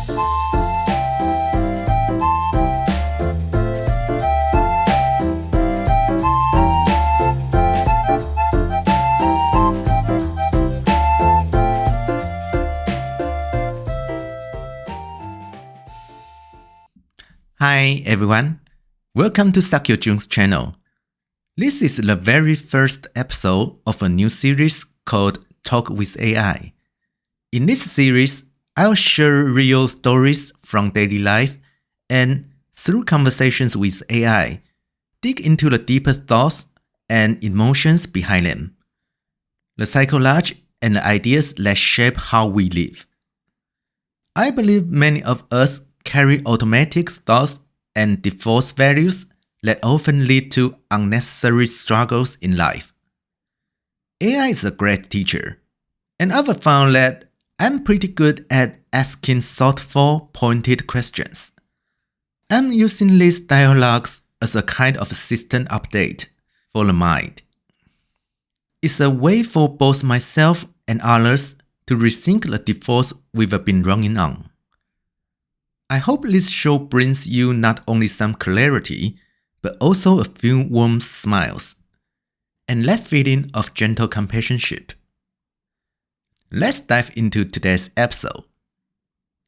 Hi everyone, welcome to Sakyo Jun's channel. This is the very first episode of a new series called Talk with AI. In this series, I'll share real stories from daily life and through conversations with AI, dig into the deeper thoughts and emotions behind them, the psychology and the ideas that shape how we live. I believe many of us carry automatic thoughts and default values that often lead to unnecessary struggles in life. AI is a great teacher, and I've found that I'm pretty good at asking thoughtful, pointed questions. I'm using these dialogues as a kind of system update for the mind. It's a way for both myself and others to rethink the defaults we've been running on. I hope this show brings you not only some clarity, but also a few warm smiles, and that feeling of gentle companionship. Let's dive into today's episode.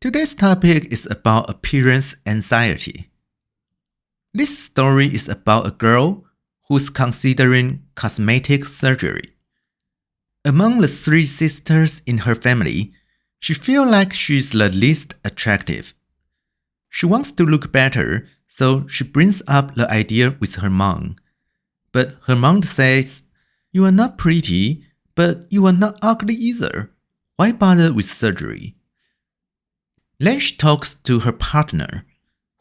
Today's topic is about appearance anxiety. This story is about a girl who's considering cosmetic surgery. Among the 3 sisters in her family, she feels like she's the least attractive. She wants to look better, so she brings up the idea with her mom. But her mom says, "You are not pretty, but you are not ugly either. Why bother with surgery?" Then she talks to her partner,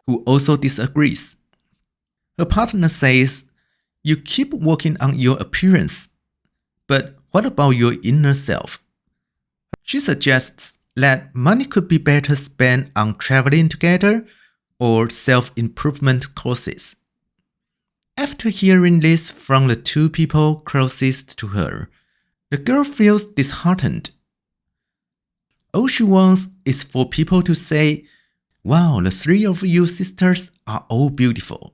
who also disagrees. Her partner says, "You keep working on your appearance, but what about your inner self?" She suggests that money could be better spent on traveling together or self-improvement courses. After hearing this from the 2 people closest to her, the girl feels disheartened. All she wants is for people to say, "Wow, the 3 of you sisters are all beautiful."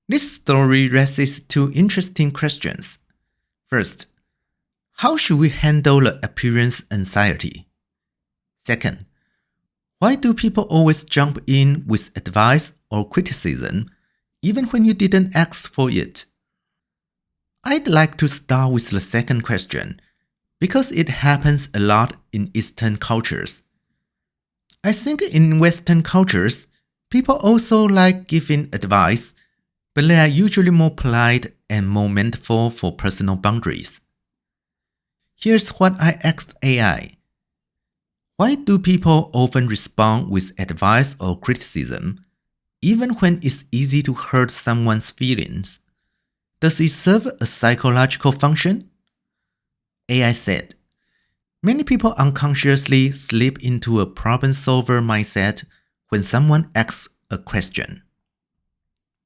This story raises 2 interesting questions. First, how should we handle the appearance anxiety? Second, why do people always jump in with advice or criticism even when you didn't ask for it? I'd like to start with the second question because it happens a lot in Eastern cultures. I think in Western cultures, people also like giving advice, but they are usually more polite and more mindful for personal boundaries. Here's what I asked AI. Why do people often respond with advice or criticism, even when it's easy to hurt someone's feelings? Does it serve a psychological function? AI said, many people unconsciously slip into a problem-solver mindset when someone asks a question.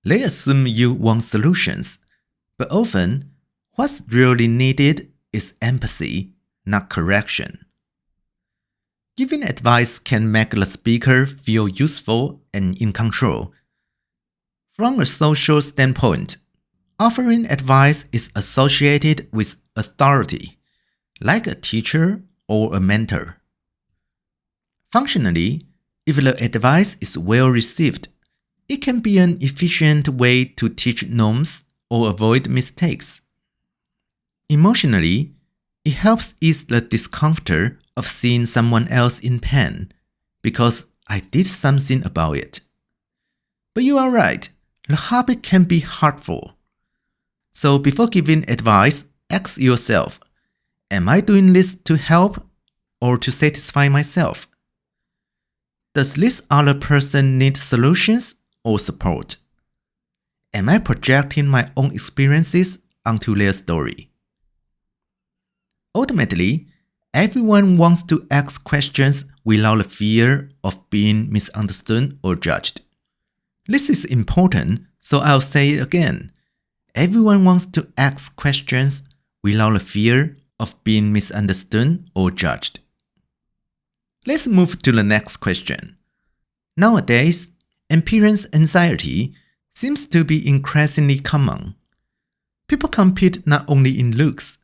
They assume you want solutions, but often, what's really needed is empathy, not correction. Giving advice can make the speaker feel useful and in control. From a social standpoint, offering advice is associated with authority, like a teacher or a mentor. Functionally, if the advice is well received, it can be an efficient way to teach norms or avoid mistakes. Emotionally, it helps ease the discomfort of seeing someone else in pain because I did something about it. But you are right, the habit can be hurtful. So before giving advice, ask yourself, am I doing this to help or to satisfy myself? Does this other person need solutions or support? Am I projecting my own experiences onto their story? Ultimately, everyone wants to ask questions without the fear of being misunderstood or judged. This is important, so I'll say it again. Everyone wants to ask questions without the fear of being misunderstood or judged. Let's move to the next question. Nowadays, appearance anxiety seems to be increasingly common. People compete not only in looks,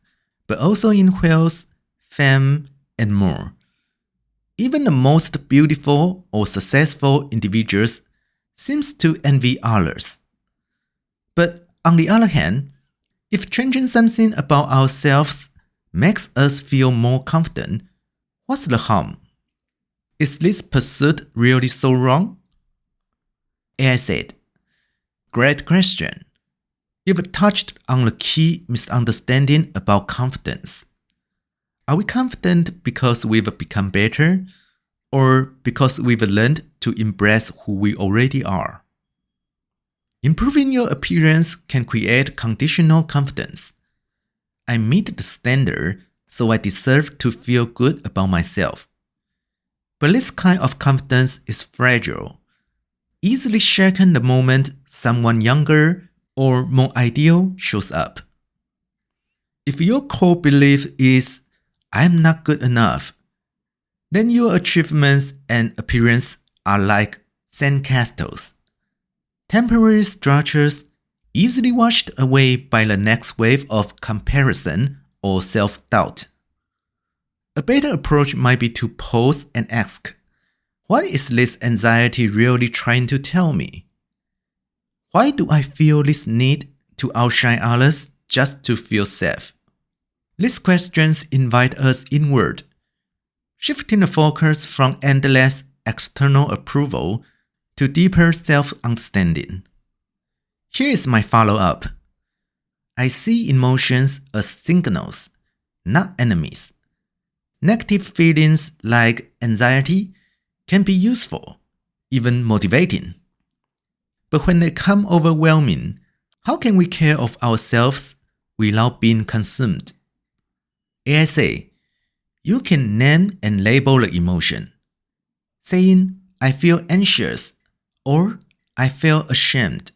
but also in wealth, fame, and more. Even the most beautiful or successful individuals seems to envy others. But on the other hand, if changing something about ourselves makes us feel more confident, what's the harm? Is this pursuit really so wrong? AI said, "Great question. You've touched on the key misunderstanding about confidence. Are we confident because we've become better, or because we've learned to embrace who we already are? Improving your appearance can create conditional confidence. I meet the standard, so I deserve to feel good about myself. But this kind of confidence is fragile, easily shaken the moment someone younger or more ideal shows up. If your core belief is, I'm not good enough, then your achievements and appearance are like sandcastles, temporary structures easily washed away by the next wave of comparison or self-doubt. A better approach might be to pause and ask, what is this anxiety really trying to tell me? Why do I feel this need to outshine others just to feel safe? These questions invite us inward, shifting the focus from endless external approval to deeper self-understanding. Here is my follow-up. I see emotions as signals, not enemies. Negative feelings like anxiety can be useful, even motivating. But when they become overwhelming, how can we care of ourselves without being consumed? AI say, you can name and label the emotion. Saying, I feel anxious or I feel ashamed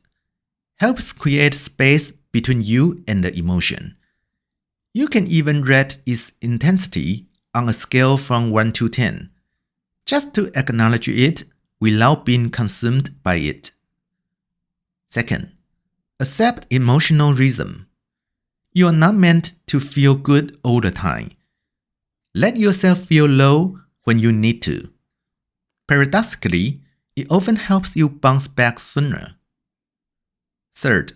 helps create space between you and the emotion. You can even rate its intensity on a scale from 1 to 10, just to acknowledge it without being consumed by it. Second, accept emotional rhythm. You are not meant to feel good all the time. Let yourself feel low when you need to. Paradoxically, it often helps you bounce back sooner. Third,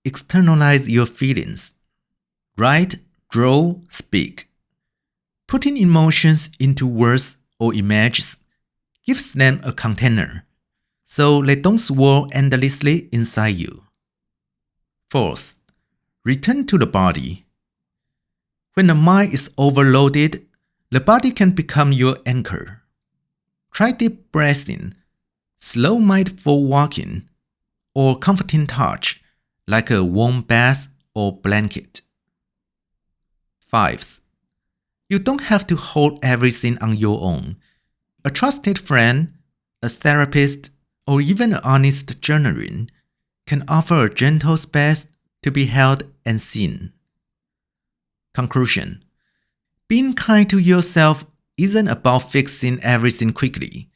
externalize your feelings. Write, draw, speak. Putting emotions into words or images gives them a container, so they don't swirl endlessly inside you. Fourth, return to the body. When the mind is overloaded, the body can become your anchor. Try deep breathing, slow mindful walking, or comforting touch like a warm bath or blanket. Fifth, you don't have to hold everything on your own. A trusted friend, a therapist, or even an honest journaling can offer a gentle space to be held and seen. Conclusion: being kind to yourself isn't about fixing everything quickly.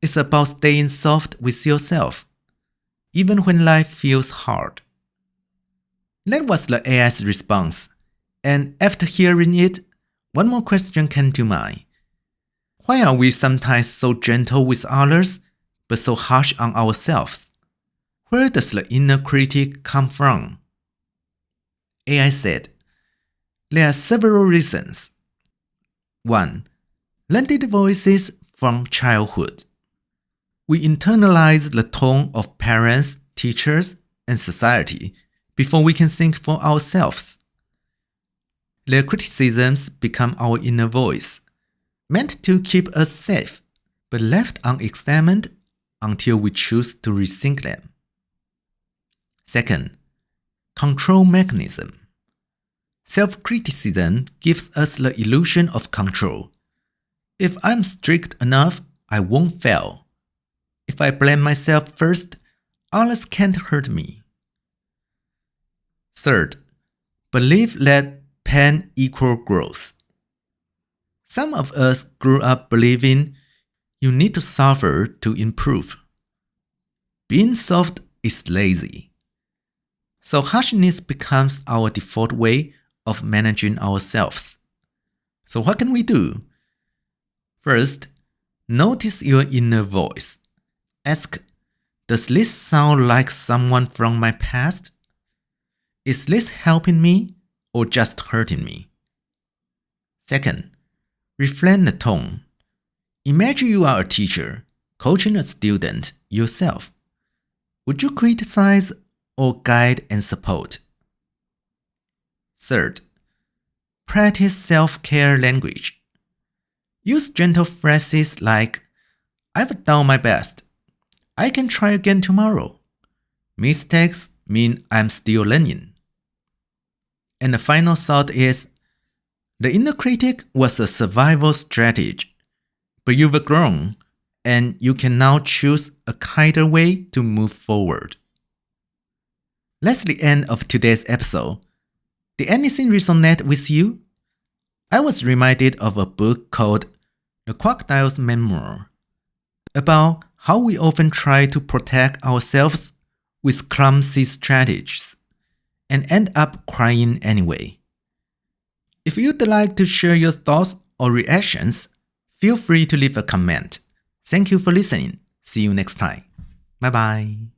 It's about staying soft with yourself, even when life feels hard. That was the AI's response, and after hearing it, one more question came to mind. Why are we sometimes so gentle with others, but so harsh on ourselves? Where does the inner critic come from? AI said, there are several reasons. 1. Learned voices from childhood. We internalize the tone of parents, teachers, and society before we can think for ourselves. Their criticisms become our inner voice, meant to keep us safe, but left unexamined until we choose to rethink them. 2. Control mechanism. Self-criticism gives us the illusion of control. If I'm strict enough, I won't fail. If I blame myself first, others can't hurt me. 3. Believe that pain equals growth. Some of us grew up believing you need to suffer to improve. Being soft is lazy. So harshness becomes our default way of managing ourselves. So what can we do? First, notice your inner voice. Ask, does this sound like someone from my past? Is this helping me or just hurting me? Second, reframe the tone. Imagine you are a teacher, coaching a student yourself. Would you criticize or guide and support? Third, practice self-care language. Use gentle phrases like, I've done my best. I can try again tomorrow. Mistakes mean I'm still learning. And the final thought is, the inner critic was a survival strategy, but you've grown, and you can now choose a kinder way to move forward. That's the end of today's episode. Did anything resonate with you? I was reminded of a book called The Crocodile's Memoir, about how we often try to protect ourselves with clumsy strategies and end up crying anyway. If you'd like to share your thoughts or reactions, feel free to leave a comment. Thank you for listening. See you next time. Bye bye.